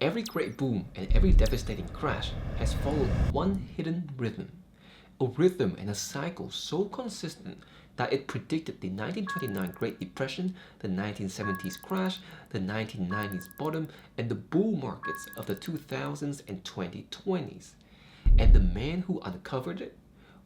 Every great boom and every devastating crash has followed one hidden rhythm. A rhythm and a cycle so consistent that it predicted the 1929 Great Depression, the 1970s crash, the 1990s bottom, and the bull markets of the 2000s and 2020s. And the man who uncovered it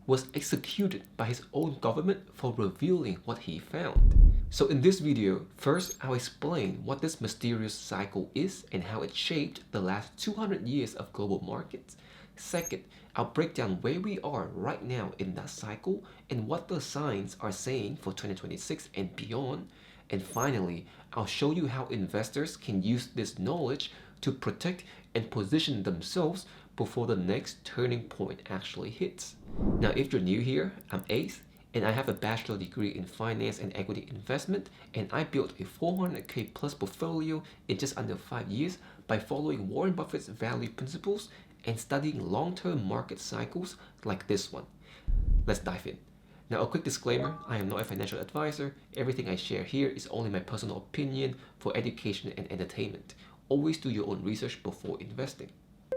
was executed by his own government for revealing what he found. So in this video, first I'll explain what this mysterious cycle is and how it shaped the last 200 years of global markets. Second, I'll break down where we are right now in that cycle and what the signs are saying for 2026 and beyond. And finally, I'll show you how investors can use this knowledge to protect and position themselves before the next turning point actually hits. Now, if you're new here, I'm Ace, and I have a bachelor degree in finance and equity investment, and I built a 400k plus portfolio in just under 5 years by following Warren Buffett's value principles and studying long-term market cycles like this one. Let's dive in. Now, a quick disclaimer, I am not a financial advisor. Everything I share here is only my personal opinion for education and entertainment. Always do your own research before investing.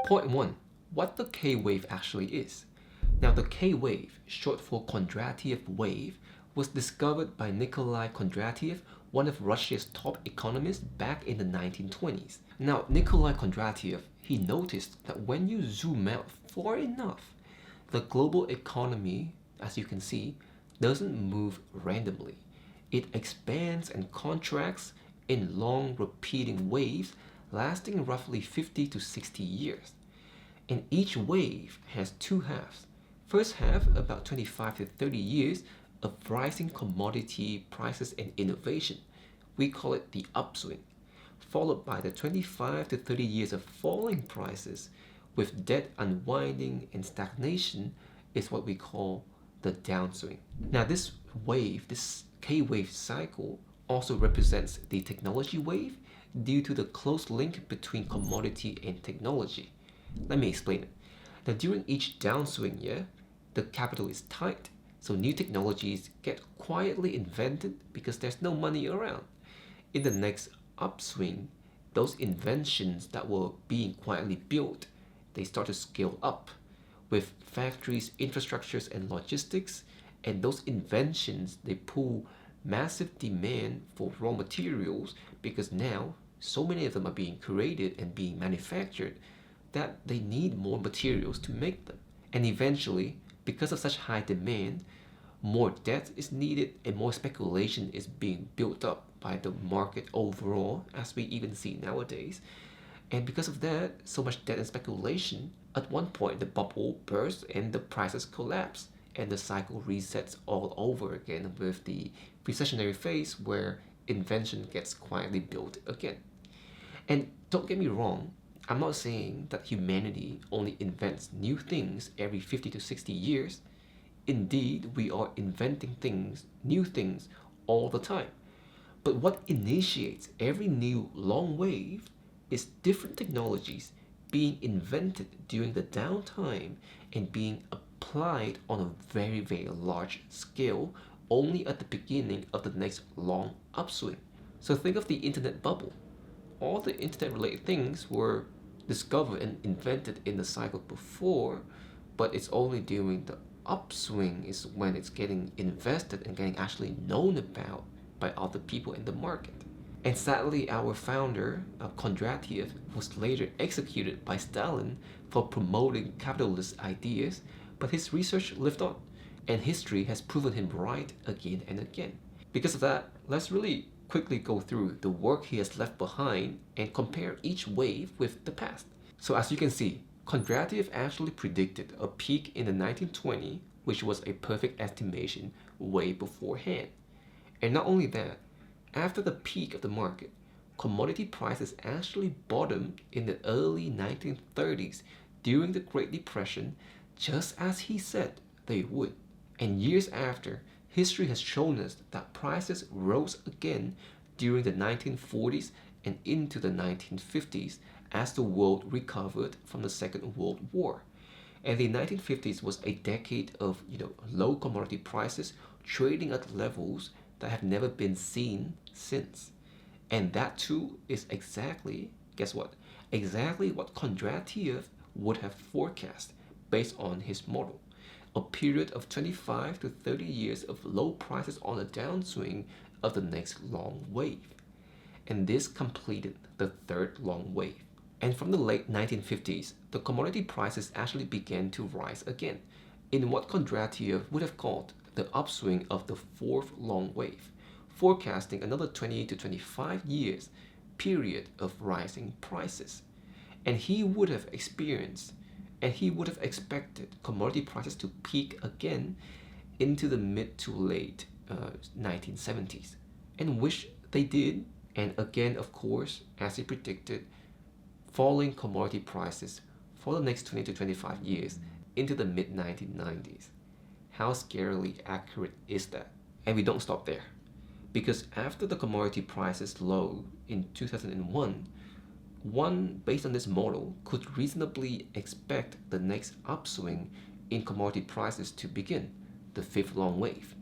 Point 1. What the K-wave actually is. Now, the K-wave, short for Kondratiev wave, was discovered by Nikolai Kondratiev, one of Russia's top economists back in the 1920s. Now, Nikolai Kondratiev, he noticed that when you zoom out far enough, the global economy, as you can see, doesn't move randomly. It expands and contracts in long repeating waves lasting roughly 50 to 60 years. And each wave has two halves. First half, about 25 to 30 years of rising commodity prices and innovation. We call it the upswing. Followed by the 25 to 30 years of falling prices with debt unwinding and stagnation is what we call the downswing. Now this wave, this K-wave cycle also represents the technology wave due to the close link between commodity and technology. Let me explain it. Now during each downswing, the capital is tight, so new technologies get quietly invented because there's no money around. In the next upswing, those inventions that were being quietly built, they start to scale up with factories, infrastructures, and logistics, and those inventions, they pull massive demand for raw materials because now so many of them are being created and being manufactured that they need more materials to make them. And eventually, because of such high demand, more debt is needed and more speculation is being built up by the market overall, as we even see nowadays. And because of that, so much debt and speculation, at one point the bubble bursts and the prices collapse and the cycle resets all over again with the recessionary phase where invention gets quietly built again. And don't get me wrong, I'm not saying that humanity only invents new things every 50 to 60 years. Indeed, we are inventing things, new things, all the time. But what initiates every new long wave is different technologies being invented during the downtime and being applied on a very, very large scale only at the beginning of the next long upswing. So think of the internet bubble. All the internet related things were discovered and invented in the cycle before, but it's only during the upswing is when it's getting invested and getting actually known about by other people in the market. And sadly, our founder, Kondratiev, was later executed by Stalin for promoting capitalist ideas, but his research lived on, and history has proven him right again and again. Because of that, let's really quickly go through the work he has left behind and compare each wave with the past. So as you can see, Kondratiev actually predicted a peak in the 1920s, which was a perfect estimation way beforehand. And not only that, after the peak of the market, commodity prices actually bottomed in the early 1930s during the Great Depression, just as he said they would. And years after, history has shown us that prices rose again during the 1940s and into the 1950s as the world recovered from the Second World War. And the 1950s was a decade of low commodity prices trading at levels that have never been seen since. And that too is exactly, guess what, exactly what Kondratiev would have forecast based on his model. A period of 25 to 30 years of low prices on a downswing of the next long wave. And this completed the third long wave. And from the late 1950s, the commodity prices actually began to rise again in what Kondratiev would have called the upswing of the fourth long wave, forecasting another 20 to 25 years period of rising prices. And he would have experienced and he would have expected commodity prices to peak again into the mid to late 1970s, and which they did. And again, of course, as he predicted, falling commodity prices for the next 20 to 25 years into the mid 1990s. How scarily accurate is that? And we don't stop there, because after the commodity prices low in 2001, one based on this model could reasonably expect the next upswing in commodity prices to begin, the fifth long wave.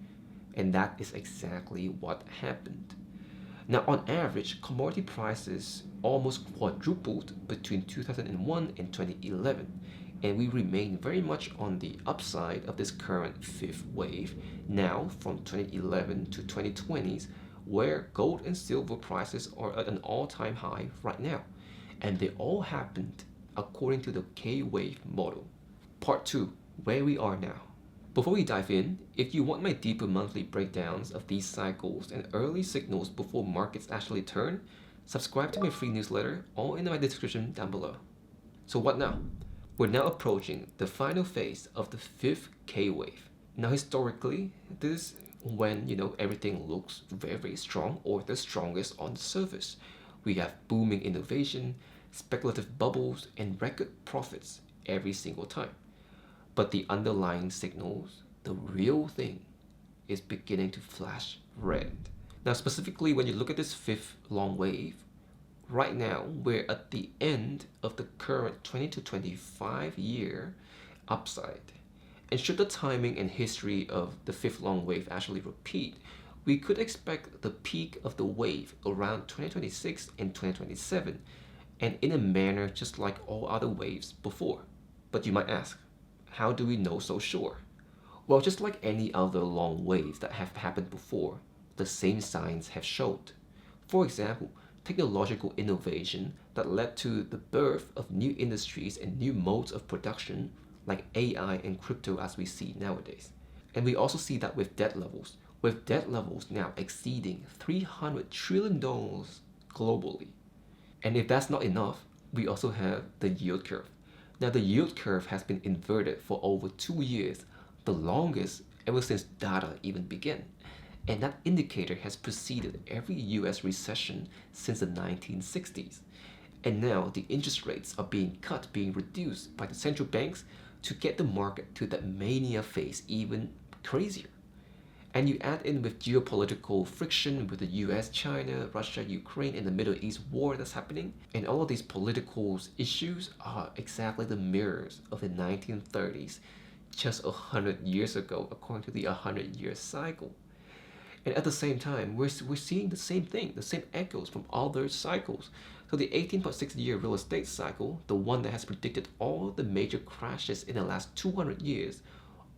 And that is exactly what happened. Now, on average, commodity prices almost quadrupled between 2001 and 2011, and we remain very much on the upside of this current fifth wave now from 2011 to 2020s, where gold and silver prices are at an all-time high right now. And they all happened according to the K-wave model. Part 2, where we are now. Before we dive in, if you want my deeper monthly breakdowns of these cycles and early signals before markets actually turn, subscribe to my free newsletter, all in my description down below. So what now? We're now approaching the final phase of the fifth K-wave. Now historically, this is when everything looks very, very strong, or the strongest on the surface. We have booming innovation, speculative bubbles, and record profits every single time. But the underlying signals, the real thing, is beginning to flash red. Now, specifically, when you look at this fifth long wave, right now we're at the end of the current 20 to 25 year upside. And should the timing and history of the fifth long wave actually repeat, we could expect the peak of the wave around 2026 and 2027, and in a manner just like all other waves before. But you might ask, how do we know so sure? Well, just like any other long waves that have happened before, the same signs have showed. For example, technological innovation that led to the birth of new industries and new modes of production like AI and crypto as we see nowadays. And we also see that with debt levels now exceeding $300 trillion globally. And if that's not enough, we also have the yield curve. Now, the yield curve has been inverted for over 2 years, the longest ever since data even began. And that indicator has preceded every US recession since the 1960s. And now the interest rates are being reduced by the central banks to get the market to that mania phase even crazier. And you add in with geopolitical friction with the US, China, Russia, Ukraine, and the Middle East war that's happening. And all of these political issues are exactly the mirrors of the 1930s, just 100 years ago, according to the 100-year cycle. And at the same time, we're seeing the same thing, the same echoes from other cycles. So the 18.6-year real estate cycle, the one that has predicted all the major crashes in the last 200 years,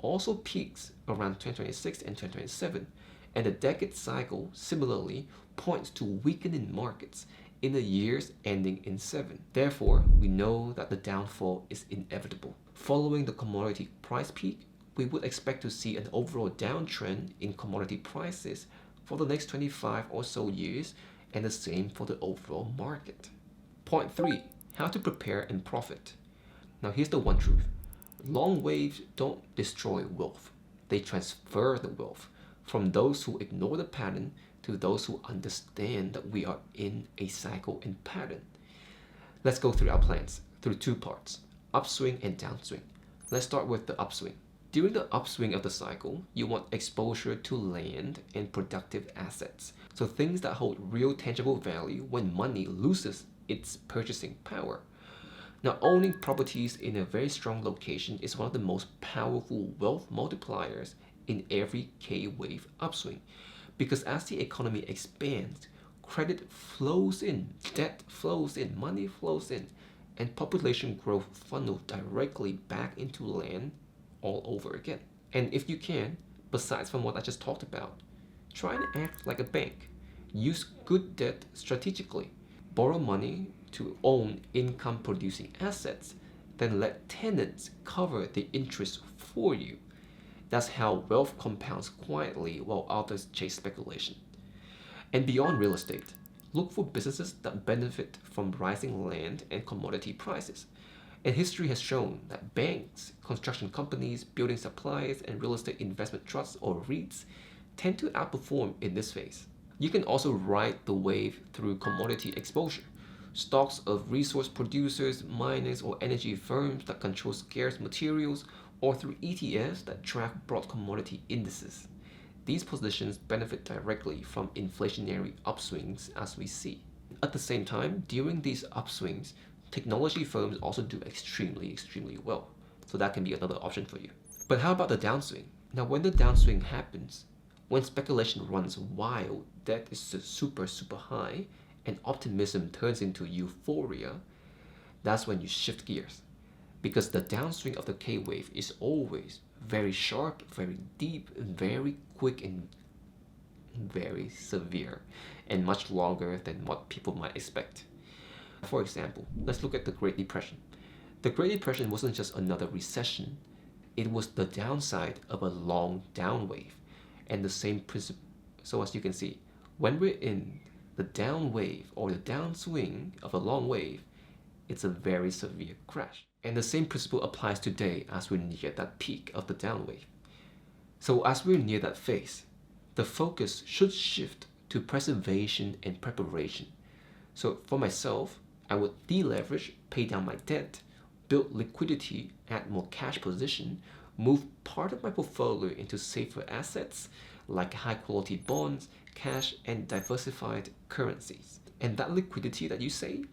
also peaks around 2026 and 2027, and the decade cycle similarly points to weakening markets in the years ending in 7. Therefore, we know that the downfall is inevitable. Following the commodity price peak, we would expect to see an overall downtrend in commodity prices for the next 25 or so years, and the same for the overall market. Point 3. How to prepare and profit. Now here's the one truth. Long waves don't destroy wealth. They transfer the wealth from those who ignore the pattern to those who understand that we are in a cycle and pattern. Let's go through our plans through 2 parts, upswing and downswing. Let's start with the upswing. During the upswing of the cycle, you want exposure to land and productive assets. So things that hold real tangible value when money loses its purchasing power. Now, owning properties in a very strong location is one of the most powerful wealth multipliers in every K-wave upswing. Because as the economy expands, credit flows in, debt flows in, money flows in. and population growth funnel directly back into land all over again. And if you can, besides from what I just talked about, try and act like a bank. Use good debt strategically. Borrow money to own income producing assets, then let tenants cover the interest for you. That's how wealth compounds quietly while others chase speculation. And beyond real estate, look for businesses that benefit from rising land and commodity prices. And history has shown that banks, construction companies, building supplies, and real estate investment trusts or REITs tend to outperform in this phase. You can also ride the wave through commodity exposure. Stocks of resource producers, miners, or energy firms that control scarce materials, or through ETFs that track broad commodity indices. These positions benefit directly from inflationary upswings as we see. At the same time, during these upswings, technology firms also do extremely well. So that can be another option for you. But how about the downswing? Now, when the downswing happens, when speculation runs wild, debt is super high, and optimism turns into euphoria, that's when you shift gears. Because the downswing of the K wave is always very sharp, very deep, very quick, and very severe, and much longer than what people might expect. For example, let's look at the Great Depression. The Great Depression wasn't just another recession, it was the downside of a long down wave. And the same principle. So as you can see, when we're in the down wave or the downswing of a long wave, it's a very severe crash. And the same principle applies today as we're near that peak of the down wave. So as we're near that phase, the focus should shift to preservation and preparation. So for myself, I would deleverage, pay down my debt, build liquidity, add more cash position, move part of my portfolio into safer assets like high quality bonds, cash, and diversified currencies. And that liquidity that you save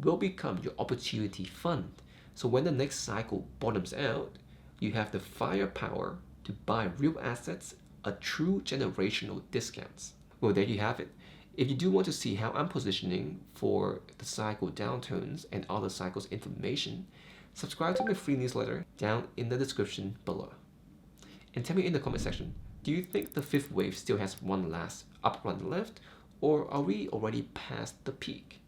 will become your opportunity fund. So when the next cycle bottoms out, you have the firepower to buy real assets at true generational discounts. Well, there you have it. If you do want to see how I'm positioning for the cycle downturns and other cycles information, subscribe to my free newsletter down in the description below. And tell me in the comment section, do you think the fifth wave still has one last up run left, or are we already past the peak?